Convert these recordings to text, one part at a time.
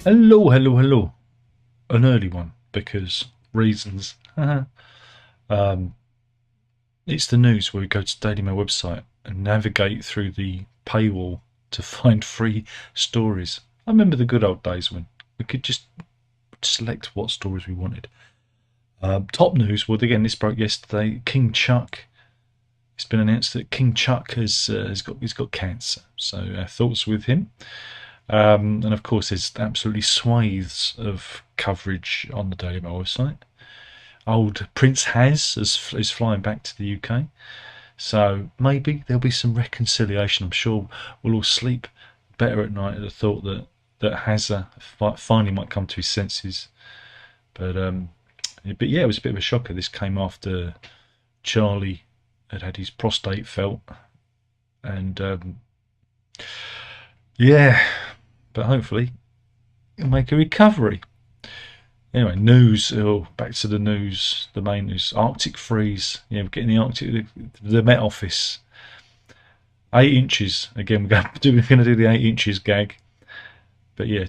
Hello, hello, hello. An early one because reasons. um, it's the news where we go to Daily Mail website and navigate through the paywall to find free stories. I remember the good old days when we could just select what stories we wanted. Top news. Well, again, this broke yesterday. King Chuck. It's been announced that King Chuck has got cancer. So thoughts with him. And of course, there's absolutely swathes of coverage on the Daily Mail website. Old Prince is flying back to the UK, so maybe there'll be some reconciliation. I'm sure we'll all sleep better at night at the thought that Hazza finally might come to his senses. But yeah, it was a bit of a shocker. This came after Charlie had his prostate felt, and yeah, but hopefully he'll make a recovery. Anyway, news. Oh, back to the news. The main news: Arctic freeze. Yeah, we're getting the Arctic. The Met Office. 8 inches. Again, we're going to do the 8 inches gag. But yeah,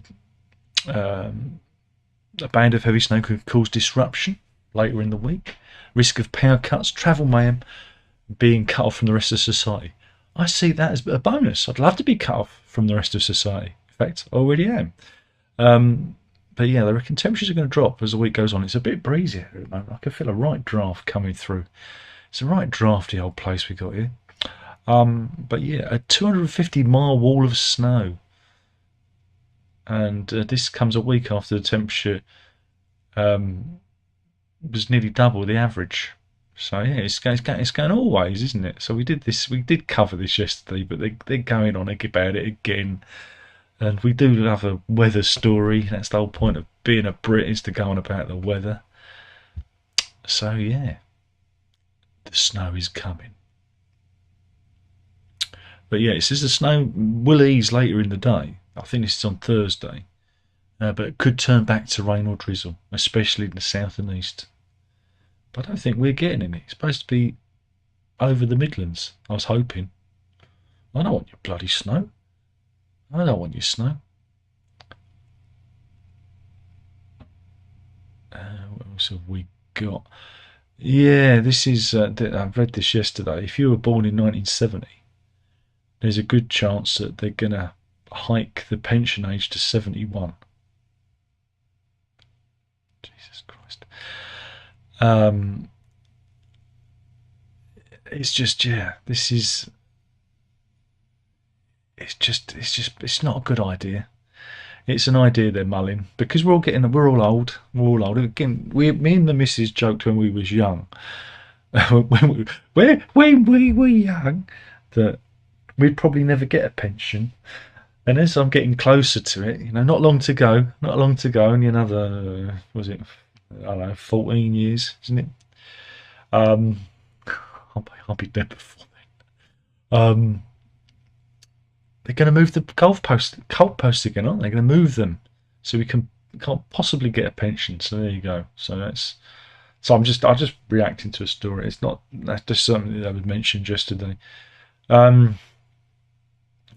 a band of heavy snow could cause disruption later in the week. Risk of power cuts, travel mayhem, being cut off from the rest of society. I see that as a bonus. I'd love to be cut off from the rest of society. In fact, I already am. But yeah, they reckon temperatures are going to drop as the week goes on. It's a bit breezy at the moment. I can feel a right draft coming through. It's a right drafty old place we got here. But yeah, a 250-mile wall of snow. And this comes a week after the temperature was nearly double the average. So yeah, it's going always, isn't it? So we did cover this yesterday, but they're going on about it again. And we do love a weather story. That's the whole point of being a Brit, is to go on about the weather. So yeah, the snow is coming. But yeah, it says the snow will ease later in the day. I think this is on Thursday. But it could turn back to rain or drizzle, especially in the south and east. But I don't think we're getting any. It's supposed to be over the Midlands. I was hoping. I don't want your bloody snow. I don't want your snow. What else have we got? Yeah, this is. I read this yesterday. If you were born in 1970, there's a good chance that they're going to hike the pension age to 71. Jesus Christ. It's just, yeah, this is. It's not a good idea. It's an idea they're mulling because we're all old. We're all old. Again, me and the missus joked when we was young, when we were young, that we'd probably never get a pension. And as I'm getting closer to it, not long to go, only another, was it, I don't know, 14 years, isn't it? I'll be dead before then. They're going to move the goalposts again, aren't they? They're going to move them so we can't possibly get a pension. So there you go. So I'm just reacting to a story. That's just something that I was mentioned yesterday. Good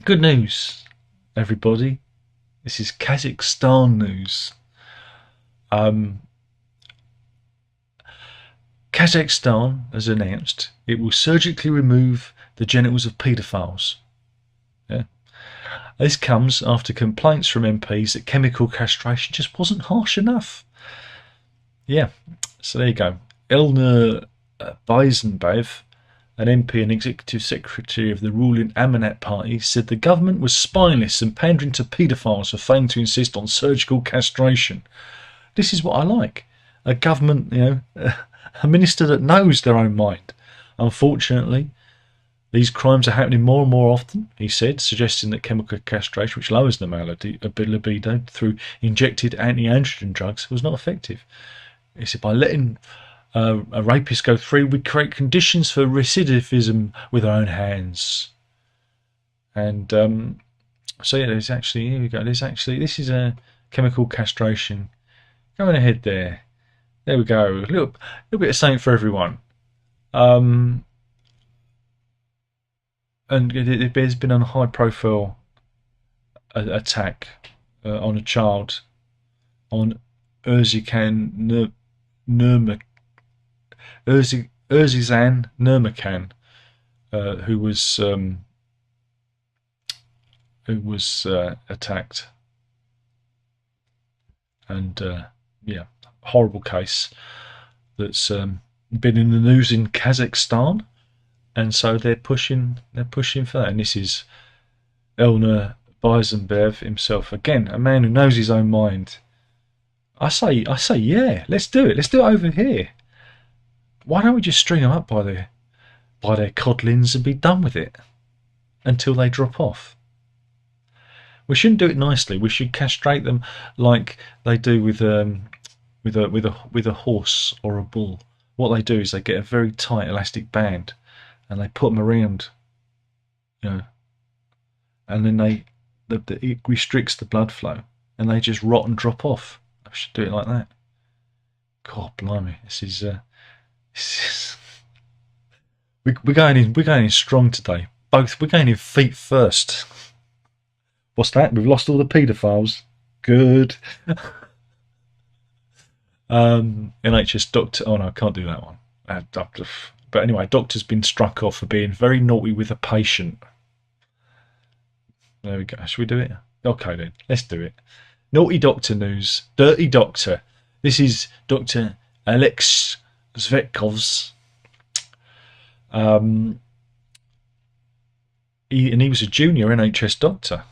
news, everybody. This is Kazakhstan news. Kazakhstan has announced it will surgically remove the genitals of paedophiles. Yeah. This comes after complaints from MPs that chemical castration just wasn't harsh enough. Yeah, so there you go. Elna Bayzenbev, an MP and executive secretary of the ruling Amanat party, said the government was spineless and pandering to paedophiles for failing to insist on surgical castration. This is what I like. A government, a minister that knows their own mind. Unfortunately, these crimes are happening more and more often, he said, suggesting that chemical castration, which lowers the male libido through injected anti-androgen drugs, was not effective. He said, by letting a rapist go free, we create conditions for recidivism with our own hands. And so yeah, here we go. This is a chemical castration. Going ahead there. There we go. A little bit of something for everyone. And there's been a high-profile attack on a child on Erzikhan Nurmak Erzizan Nurmakan, who was attacked, and yeah, horrible case that's been in the news in Kazakhstan, and so they're pushing for that. And this is Elner Beisenbev himself again, a man who knows his own mind. I say, yeah, let's do it. Let's do it over here. Why don't we just string them up by their codlings and be done with it until they drop off? We shouldn't do it nicely. We should castrate them like they do with a horse or a bull. What they do is they get a very tight elastic band and they put them around, and then it restricts the blood flow and they just rot and drop off. I should do it like that. God blimey, this is we're going in strong today. We're going in feet first. What's that? We've lost all the paedophiles. Good. NHS doctor. Oh no, I can't do that one. But anyway, doctor's been struck off for being very naughty with a patient. There we go. Should we do it? Okay then, let's do it. Naughty doctor news. Dirty doctor. This is Dr. Alex Zvetkov's. He was a junior NHS doctor,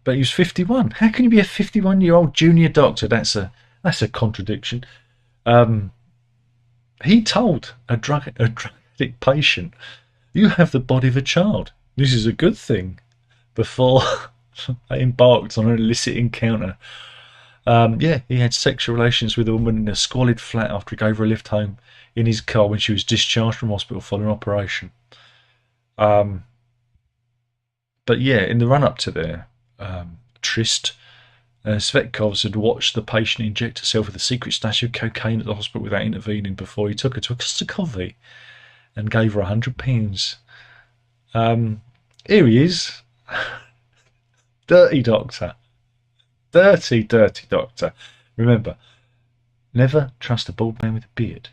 but he was 51. How can you be a 51-year-old junior doctor? That's a contradiction. He told a drug addict patient, "You have the body of a child. This is a good thing," before they embarked on an illicit encounter. He had sexual relations with a woman in a squalid flat after he gave her a lift home in his car when she was discharged from hospital following an operation. But yeah, in the run-up to their tryst, Svetkovs had watched the patient inject herself with a secret stash of cocaine at the hospital without intervening before he took her to a cup of coffee and gave her £100. Here he is. Dirty doctor. Dirty doctor. Remember, never trust a bald man with a beard.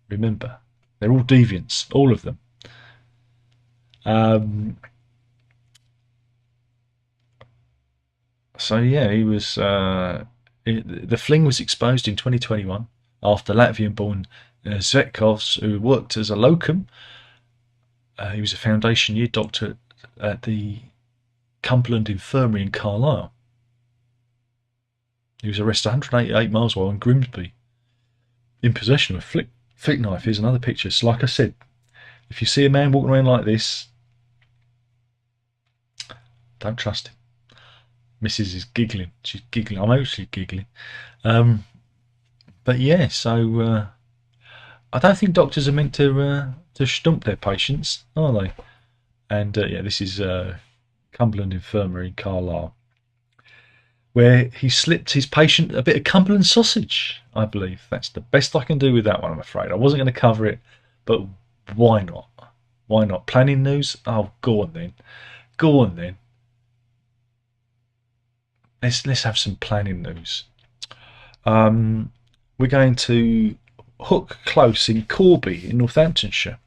Remember, they're all deviants, all of them. So yeah, he was. The fling was exposed in 2021 after Latvian-born Zvetkovs, who worked as a locum. He was a foundation year doctor at the Cumberland Infirmary in Carlisle. He was arrested 188 miles away in Grimsby in possession of a flick knife. Here's another picture. So like I said, if you see a man walking around like this, don't trust him. Mrs. is giggling. She's giggling. I'm actually giggling. But yeah, so I don't think doctors are meant to stump their patients, are they? And yeah, this is Cumberland Infirmary in Carlisle, where he slipped his patient a bit of Cumberland sausage, I believe. That's the best I can do with that one, I'm afraid. I wasn't going to cover it, but why not? Why not? Planning news? Oh, go on then. Go on then. Let's have some planning news. We're going to Hook Close in Corby in Northamptonshire.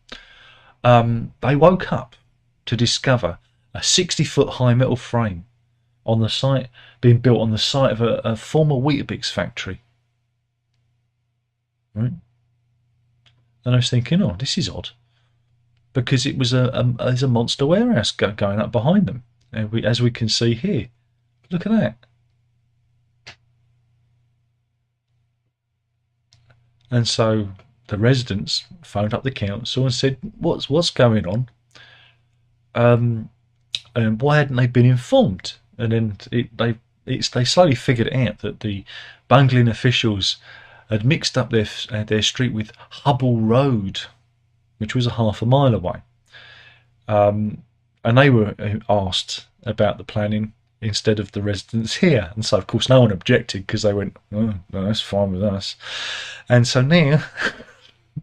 They woke up to discover a 60-foot high metal frame on the site, being built on the site of a former Weetabix factory. Right? And I was thinking, oh, this is odd, because it was there's a monster warehouse going up behind them, as we can see here. Look at that. And so the residents phoned up the council and said, "What's going on? And why hadn't they been informed?" And then they slowly figured out that the bungling officials had mixed up their street with Hubble Road, which was a half a mile away. And they were asked about the planning instead of the residents here. And so, of course, no one objected, because they went, "Oh, no, that's fine with us." And so now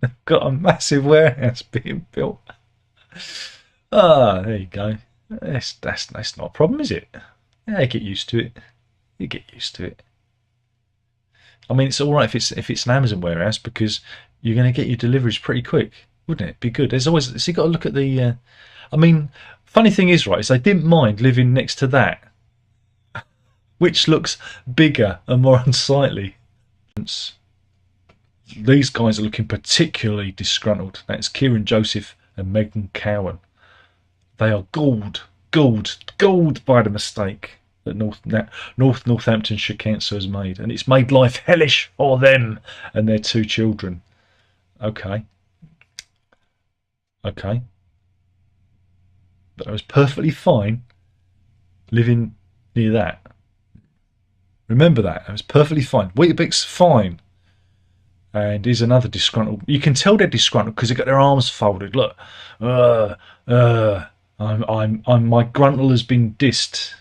they've got a massive warehouse being built. There you go. That's not a problem, is it? Yeah, get used to it. You get used to it. I mean, it's all right if it's an Amazon warehouse because you're going to get your deliveries pretty quick, wouldn't it? Be good. There's always so you got to look at the. I mean, funny thing is, right, is they didn't mind living next to that, which looks bigger and more unsightly. These guys are looking particularly disgruntled. That's Kieran Joseph and Megan Cowan. They are galled by the mistake that Northamptonshire Council has made, and it's made life hellish for them and their 2 children. Okay, but I was perfectly fine living near that. Remember that. I was perfectly fine. Weetabix, fine. And here's another disgruntled. You can tell they're disgruntled because they've got their arms folded. Look, my gruntle has been dissed.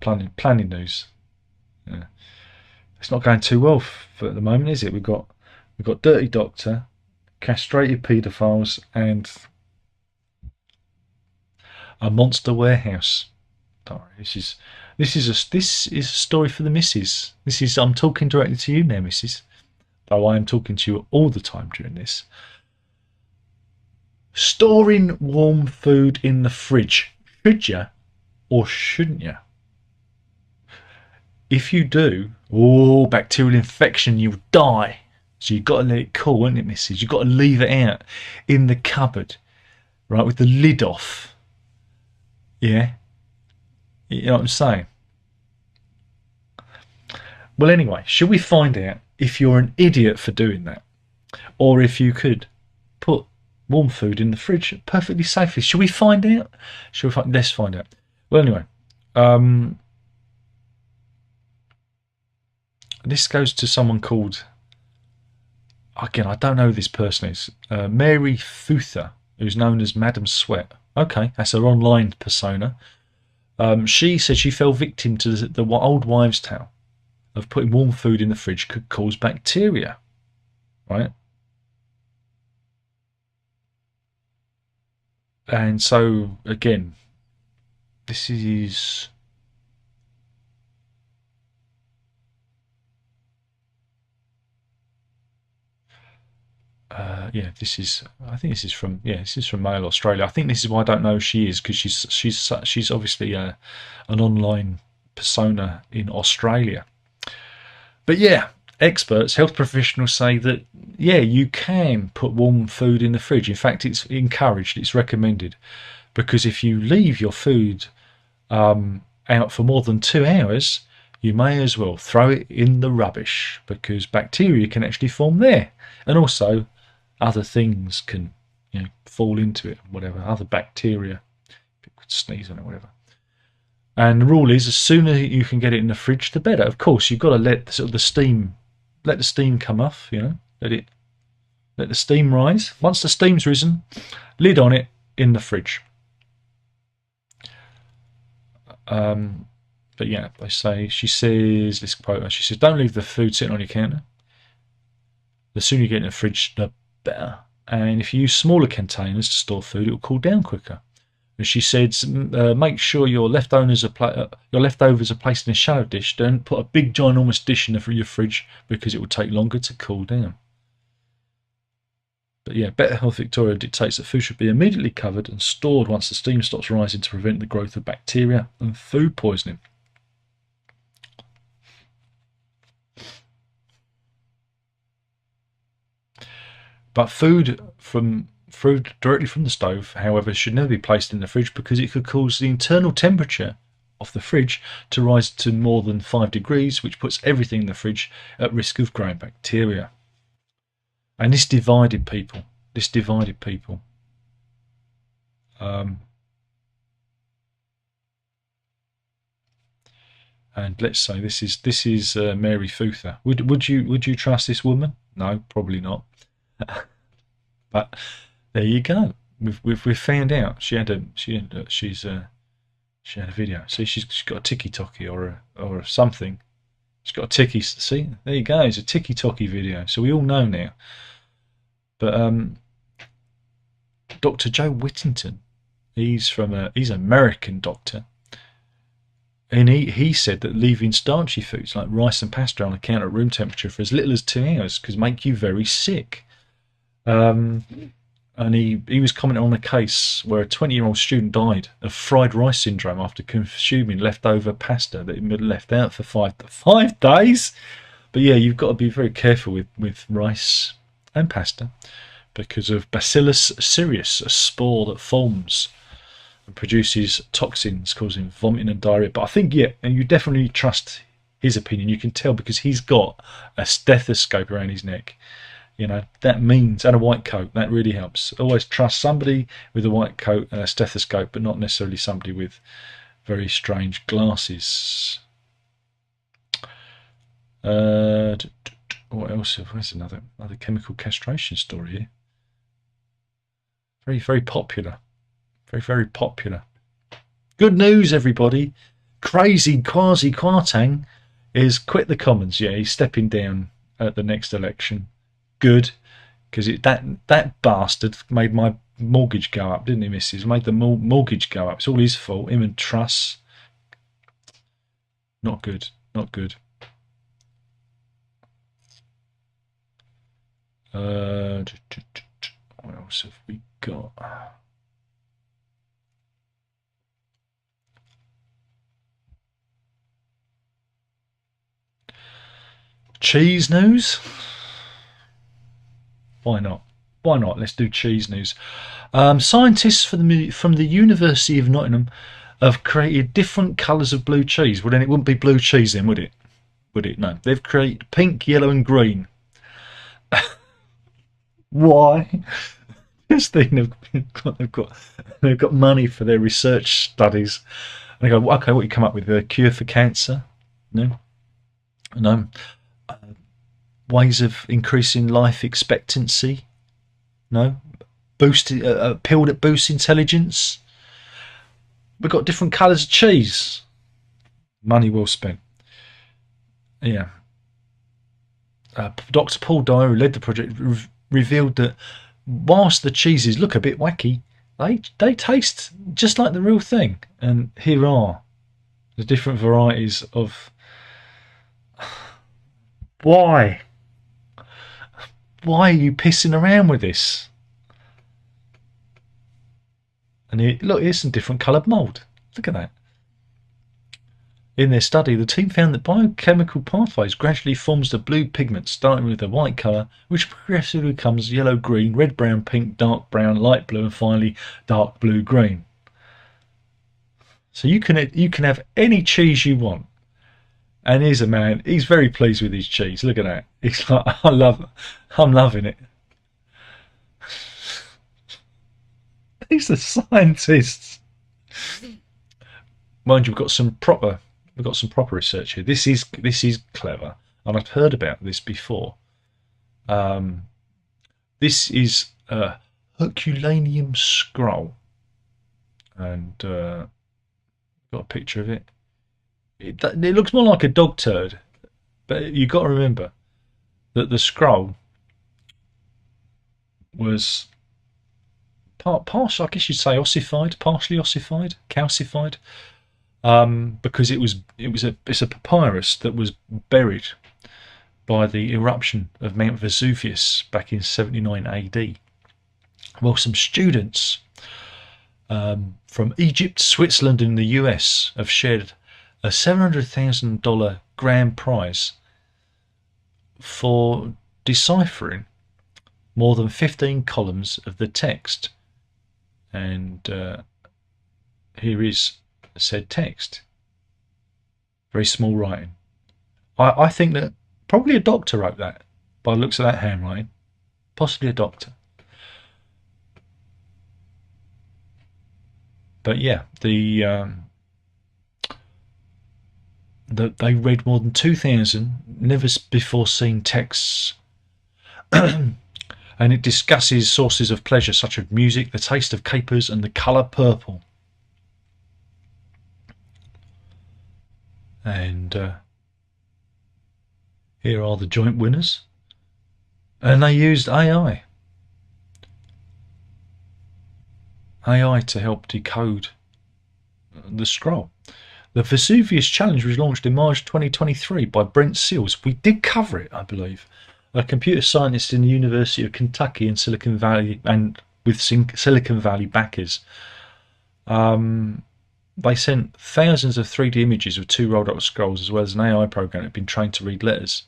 Planning news. Yeah. It's not going too well at the moment, is it? We've got Dirty Doctor, castrated paedophiles, and a monster warehouse. This is a story for the missus. I'm talking directly to you now, missus. Though I am talking to you all the time during this. Storing warm food in the fridge. Should you or shouldn't you? If you do, bacterial infection, you'll die. So you've got to let it cool, haven't it, missus? You've got to leave it out in the cupboard, right, with the lid off. Yeah? You know what I'm saying? Well, anyway, should we find out if you're an idiot for doing that? Or if you could put warm food in the fridge perfectly safely? Should we find out? Let's find out. Well, anyway, this goes to someone called, again, I don't know who this person is, Mary Futher, who's known as Madam Sweat. Okay, that's her online persona. She said she fell victim to the old wives' tale of putting warm food in the fridge could cause bacteria, right? And so, again, this is... I think this is from Mail Australia. I think this is why I don't know who she is, because she's obviously an online persona in Australia. But yeah, experts, health professionals say that you can put warm food in the fridge. In fact, it's encouraged, it's recommended, because if you leave your food out for more than 2 hours, you may as well throw it in the rubbish, because bacteria can actually form there, and also other things can fall into it, whatever, other bacteria, people could sneeze on it, whatever. And the rule is, as soon as you can get it in the fridge, the better. Of course, you've got to let the steam come off. Let the steam rise. Once the steam's risen, lid on it, in the fridge. But yeah, she says, let's quote her. She says, "Don't leave the food sitting on your counter. The sooner you get it in the fridge, the better. And if you use smaller containers to store food, it will cool down quicker." And she said, make sure your leftovers are placed in a shallow dish. Don't put a big ginormous dish in your fridge, because it will take longer to cool down. But yeah, Better Health Victoria dictates that food should be immediately covered and stored once the steam stops rising to prevent the growth of bacteria and food poisoning. But food directly from the stove, however, should never be placed in the fridge, because it could cause the internal temperature of the fridge to rise to more than 5 degrees, which puts everything in the fridge at risk of growing bacteria. And this divided people. And let's say this is Mary Futher. Would you trust this woman? No, probably not. But there you go. We've found out. She had a video. See, she's got a tiki-toki or something. She's got a tiki. See, there you go. It's a tiki-toki video. So we all know now. But Dr. Joe Whittington, he's an American doctor, And he said that leaving starchy foods like rice and pasta on the counter at room temperature for as little as 2 hours could make you very sick. And he was commenting on a case where a 20-year-old student died of fried rice syndrome after consuming leftover pasta that he'd been left out for 5 days. But yeah, you've got to be very careful with rice and pasta because of Bacillus cereus, a spore that forms and produces toxins causing vomiting and diarrhea. But I think, yeah, and you definitely trust his opinion. You can tell because he's got a stethoscope around his neck. You know, that means, and a white coat, that really helps. Always trust somebody with a white coat and a stethoscope, but not necessarily somebody with very strange glasses. What else? Where's another chemical castration story here? Very, very popular. Very, very popular. Good news, everybody. Crazy Kwasi Kwarteng is quit the Commons. Yeah, he's stepping down at the next election. Good, because that bastard made my mortgage go up, didn't he, missus? Made the mortgage go up. It's all his fault. Him and Truss. Not good. Not good. What else have we got? Cheese news? Why not? Why not? Let's do cheese news. Scientists from the University of Nottingham have created different colours of blue cheese. Well, then it wouldn't be blue cheese then, would it? Would it? No. They've created pink, yellow and green. Why? Just think they've got money for their research studies. And they go, okay, what you come up with? A cure for cancer? No. No. Ways of increasing life expectancy? No. Boosting a pill that boosts intelligence? We've got different colours of cheese. Money well spent. Yeah. Dr. Paul Dyer, who led the project, revealed that whilst the cheeses look a bit wacky, they taste just like the real thing. And here are the different varieties of... Why? Why are you pissing around with this? And here, look, here's some different coloured mould. Look at that. In their study, the team found that biochemical pathways gradually forms the blue pigment, starting with a white colour, which progressively becomes yellow, green, red, brown, pink, dark brown, light blue, and finally dark blue, green. So you can have any cheese you want. And here's a man, he's very pleased with his cheese. Look at that. He's like, I'm loving it. These are scientists. Mind you, we've got some proper research here. This is clever, and I've heard about this before. This is a Herculaneum scroll, and got a picture of it. It looks more like a dog turd, but you've got to remember that the scroll was partially, I guess you'd say, ossified, partially ossified, calcified, because it's a papyrus that was buried by the eruption of Mount Vesuvius back in 79 AD. Well, some students from Egypt, Switzerland, and the US have shared a $700,000 grand prize for deciphering more than 15 columns of the text. And here is said text. Very small writing. I think that probably a doctor wrote that by the looks of that handwriting. Possibly a doctor. But yeah, they read more than 2,000 never before seen texts. And it discusses sources of pleasure such as music, the taste of capers, and the colour purple. And here are the joint winners. And they used AI to help decode the scroll. The Vesuvius Challenge was launched in March 2023 by Brent Seals. We did cover it, I believe. A computer scientist in the University of Kentucky in Silicon Valley, and with Silicon Valley backers. They sent thousands of 3D images of 2 rolled up scrolls, as well as an AI program that had been trained to read letters.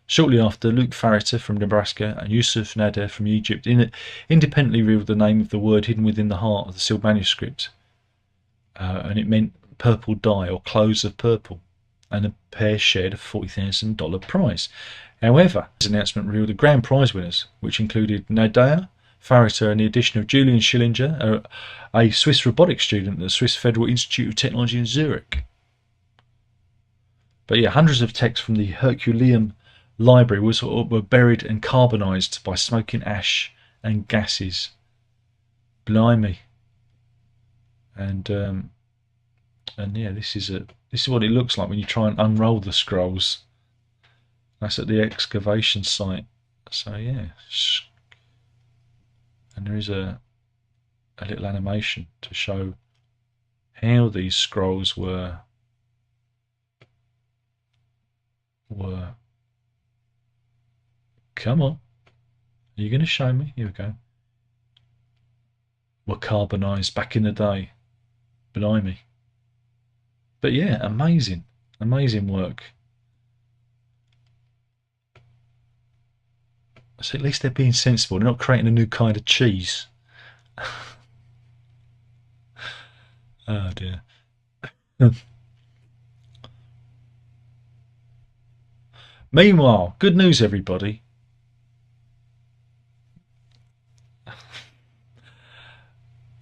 Shortly after, Luke Fariter from Nebraska and Yusuf Nader from Egypt independently revealed the name of the word hidden within the heart of the sealed manuscript. And it meant purple dye, or clothes of purple, and the pair shared a $40,000 prize. However, this announcement revealed the grand prize winners, which included Nader, Fariter, and the addition of Julian Schillinger, a Swiss robotics student at the Swiss Federal Institute of Technology in Zurich. But yeah, hundreds of texts from the Herculean library were buried and carbonised by smoking ash and gases. Blimey. And yeah, this is what it looks like when you try and unroll the scrolls. That's at the excavation site. So yeah, and there is a little animation to show how these scrolls were come on, are you going to show me? Here we go. Were carbonised back in the day. Blimey. But yeah, amazing work. So at least they're being sensible. They're not creating a new kind of cheese. Oh dear. Meanwhile, good news, everybody.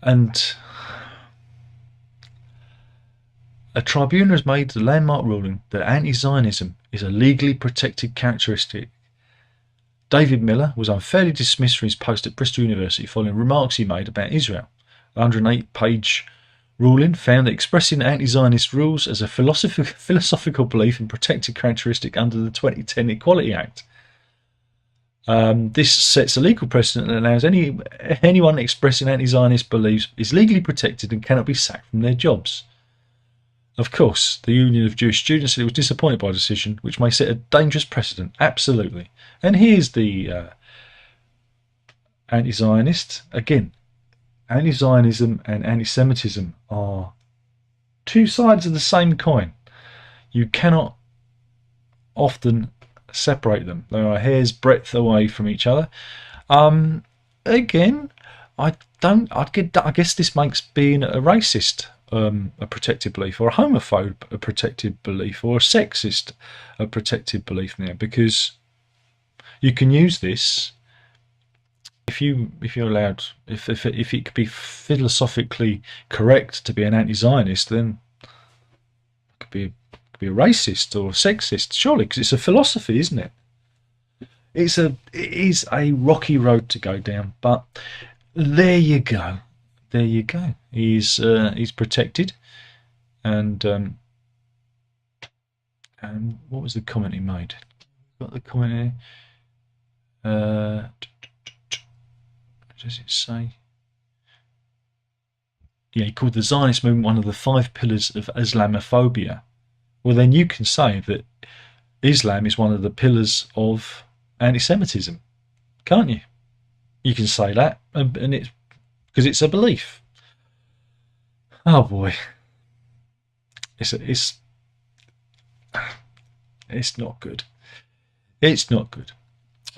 And a tribunal has made the landmark ruling that anti-Zionism is a legally protected characteristic. David Miller was unfairly dismissed from his post at Bristol University following remarks he made about Israel. The 108-page ruling found that expressing anti-Zionist rules as a philosophical belief and protected characteristic under the 2010 Equality Act. This sets a legal precedent that allows anyone expressing anti-Zionist beliefs is legally protected and cannot be sacked from their jobs. Of course, the Union of Jewish Students said it was disappointed by the decision, which may set a dangerous precedent. Absolutely. And here's the anti-Zionist. Again, anti-Zionism and anti-Semitism are two sides of the same coin. You cannot often separate them. They are a hair's breadth away from each other. Again, I guess this makes being a racist a protected belief, or a homophobe a protected belief, or a sexist a protected belief now, because you can use this if you're allowed, if it could be philosophically correct to be an anti-Zionist, then it could be a racist or a sexist, surely, because it's a philosophy, isn't it? It is a rocky road to go down, but there you go. There you go. He's protected, and what was the comment he made? Got the comment here. Does it say? Yeah, he called the Zionist movement one of the 5 pillars of Islamophobia. Well, then you can say that Islam is one of the pillars of anti-Semitism, can't you? You can say that, and it's because it's a belief. Oh boy, it's not good. It's not good.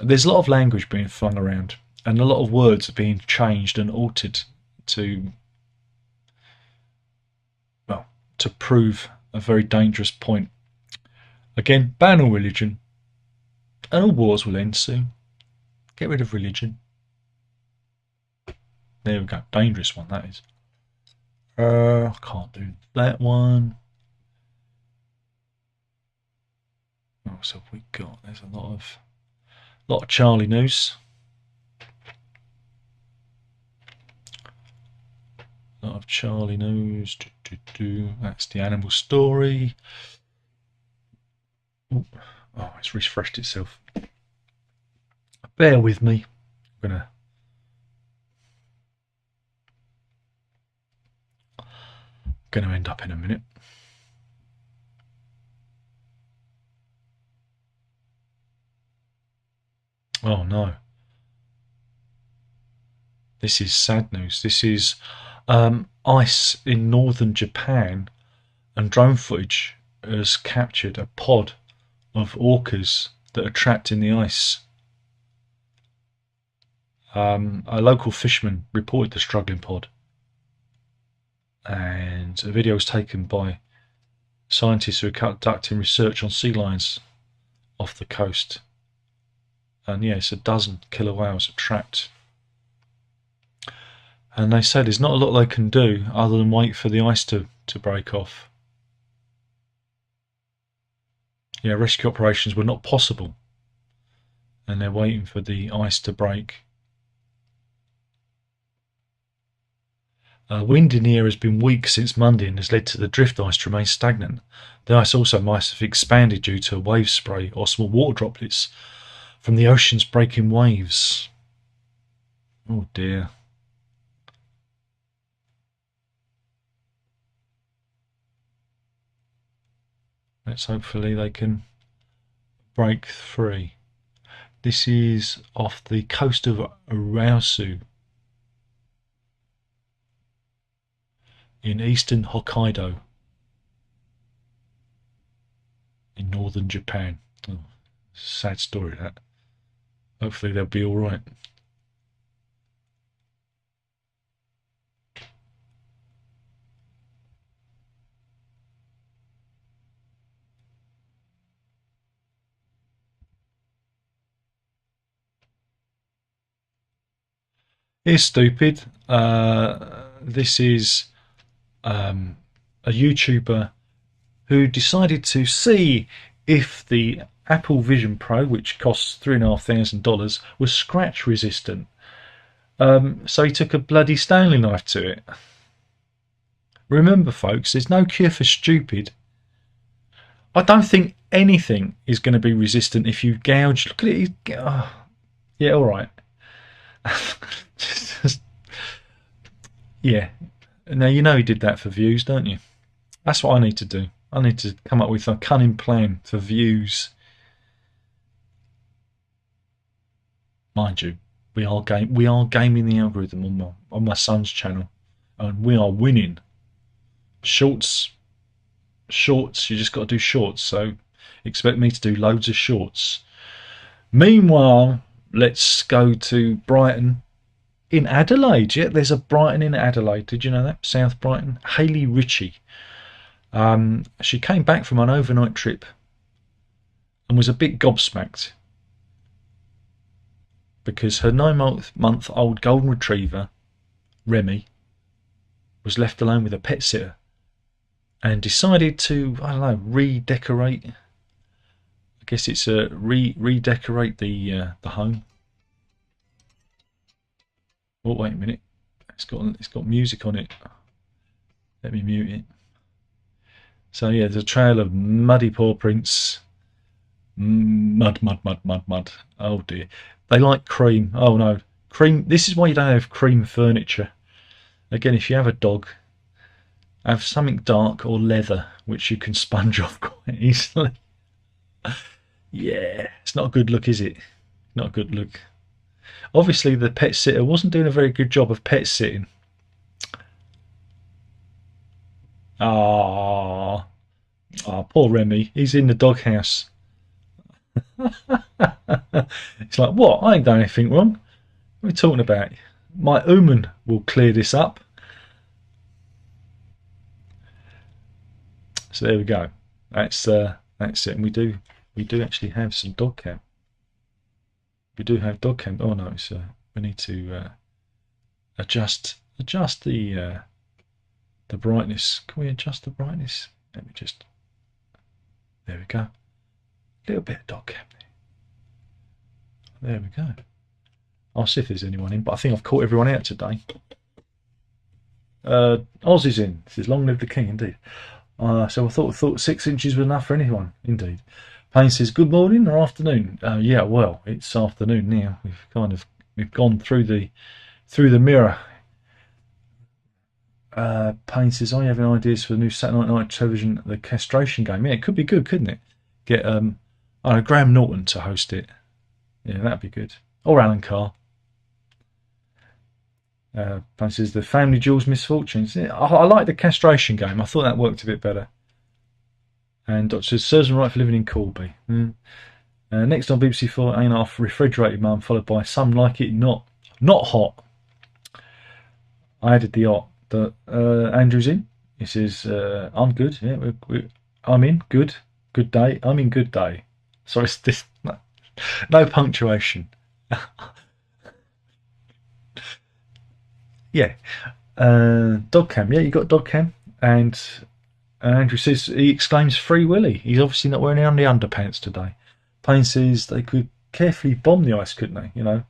There's a lot of language being flung around, and a lot of words are being changed and altered to prove a very dangerous point. Again, ban all religion, and all wars will end soon. Get rid of religion. There we go. Dangerous one, that is. I can't do that one. What else have we got? There's a lot of Charlie news. A lot of Charlie news. That's the animal story. Oh, it's refreshed itself. Bear with me. I'm gonna end up in a minute. Oh no. This is sad news. This is ice in northern Japan, and drone footage has captured a pod of orcas that are trapped in the ice. A local fisherman reported the struggling pod, and a video was taken by scientists who are conducting research on sea lions off the coast. And yes, a dozen killer whales are trapped. And they say there's not a lot they can do other than wait for the ice to break off. Yeah, rescue operations were not possible, and they're waiting for the ice to break. Wind in the air has been weak since Monday and has led to the drift ice to remain stagnant. The ice also might have expanded due to wave spray or small water droplets from the ocean's breaking waves. Oh dear. Let's hopefully they can break free. This is off the coast of Aosu in eastern Hokkaido in northern Japan. Oh, sad story that. Hopefully they'll be all right. It's stupid. This is a YouTuber who decided to see if the Apple Vision Pro, which costs $3,500, was scratch resistant. So he took a bloody Stanley knife to it. Remember, folks, there's no cure for stupid. I don't think anything is going to be resistant if you gouge. Look at it. Oh, yeah, all right. Yeah. Now, you know he did that for views, don't you? That's what I need to do. I need to come up with a cunning plan for views. Mind you, we are gaming the algorithm on my son's channel, and we are winning. Shorts, you just got to do shorts, so expect me to do loads of shorts. Meanwhile, let's go to Brighton. In Adelaide, yeah, there's a Brighton in Adelaide. Did you know that? South Brighton. Hayley Ritchie. She came back from an overnight trip and was a bit gobsmacked because her 9-month-old golden retriever, Remy, was left alone with a pet sitter and decided to, I don't know, redecorate. I guess it's redecorate the home. Oh, wait a minute. It's got music on it. Let me mute it. So yeah, there's a trail of muddy paw prints. Mud. Oh dear. They like cream. Oh no. Cream. This is why you don't have cream furniture. Again, if you have a dog, have something dark or leather, which you can sponge off quite easily. Yeah, it's not a good look, is it? Not a good look. Obviously, the pet sitter wasn't doing a very good job of pet sitting. Ah, poor Remy. He's in the doghouse. It's like, what? I ain't done anything wrong. What are we talking about? My omen will clear this up. So there we go. That's it. And we do actually have some dog cam. We do have dog cam. Oh no, it's we need to adjust the brightness. Can we adjust the brightness? Let me just. There we go. A little bit of dog cam there. There we go. I'll see if there's anyone in, but I think I've caught everyone out today. Oz is in. This is Long Live the King, indeed. So I thought 6 inches was enough for anyone, indeed. Payne says, good morning or afternoon? Yeah, well, it's afternoon now. We've gone through the mirror. Payne says, are you having ideas for the new Saturday night television, the Castration game? Yeah, it could be good, couldn't it? Get Graham Norton to host it. Yeah, that'd be good. Or Alan Carr. Fancies the Family Jewels Misfortunes. Yeah, I like the Castration game. I thought that worked a bit better. And Dr. Serves and Right for Living in Corby. Next on BBC 4, Ain't Half Refrigerated Mum, followed by Some Like It Not Hot. I added the hot. Andrew's in. He says, I'm good. Yeah, I'm in. Good. Good day. I'm in good day. Sorry, it's this. No punctuation. Yeah. Dog cam. Yeah, you got dog cam. And Andrew says, he exclaims, Free Willy. He's obviously not wearing any underpants today. Payne says they could carefully bomb the ice, couldn't they? You know,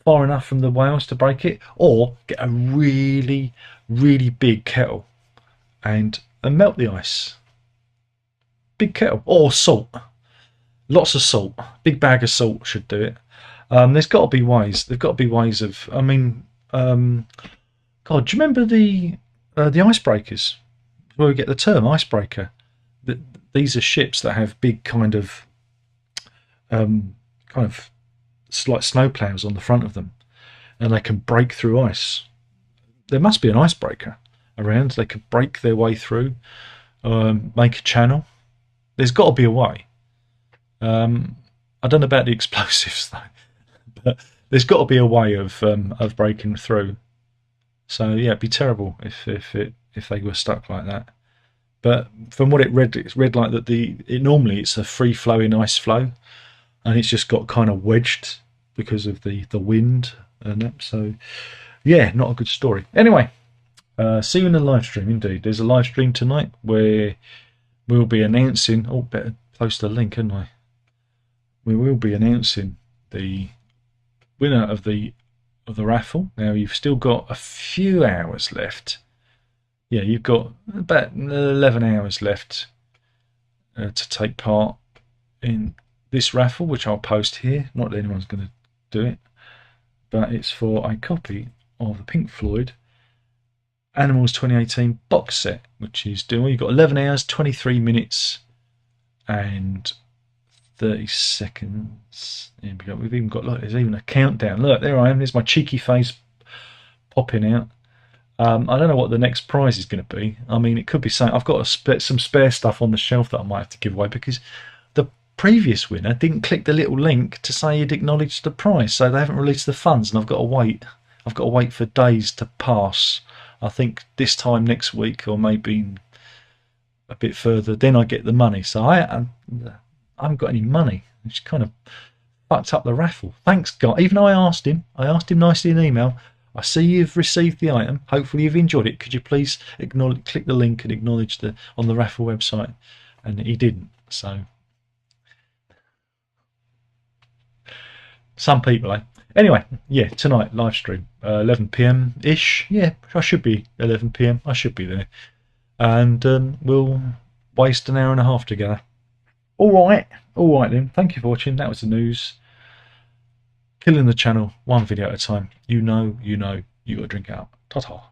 far enough from the whales to break it, or get a really, really big kettle and melt the ice. Big kettle. Or salt. Lots of salt. Big bag of salt should do it. There's got to be ways. There've got to be ways of. I mean, God, do you remember the icebreakers? Where we get the term icebreaker. These are ships that have big kind of like snowplows on the front of them, and they can break through ice. There must be an icebreaker around. They could break their way through, make a channel. There's got to be a way. I don't know about the explosives though, but there's got to be a way of breaking through. So yeah, it'd be terrible if they were stuck like that. But from what it read like that normally it's a free flowing ice flow, and it's just got kind of wedged because of the wind and that. So yeah, not a good story. Anyway, see you in the live stream. Indeed, there's a live stream tonight where we'll be announcing. Oh, better post the link, hadn't I? We will be announcing the winner of the raffle. Now you've still got a few hours left. Yeah, you've got about 11 hours left to take part in this raffle, which I'll post here. Not that anyone's going to do it, but it's for a copy of the Pink Floyd Animals 2018 box set, which is doing. You've got 11 hours, 23 minutes, and 30 seconds. Here we go. We've even got, look, there's even a countdown. Look, there I am. There's my cheeky face popping out. I don't know what the next prize is going to be. I mean, it could be something. I've got some spare stuff on the shelf that I might have to give away, because the previous winner didn't click the little link to say he'd acknowledged the prize, so they haven't released the funds, and I've got to wait. I've got to wait for days to pass. I think this time next week, or maybe a bit further, then I get the money. So I haven't got any money, which kind of fucked up the raffle. Thanks, God. Even though I asked him nicely in email, I see you've received the item. Hopefully you've enjoyed it. Could you please click the link and acknowledge on the raffle website? And he didn't. So some people, eh? Anyway, yeah, tonight live stream, 11 p.m. ish. Yeah, I should be 11 p.m. I should be there, and we'll waste an hour and a half together. All right then. Thank you for watching. That was the news. Killing the channel, one video at a time. You know, you got to drink out. Ta-ta.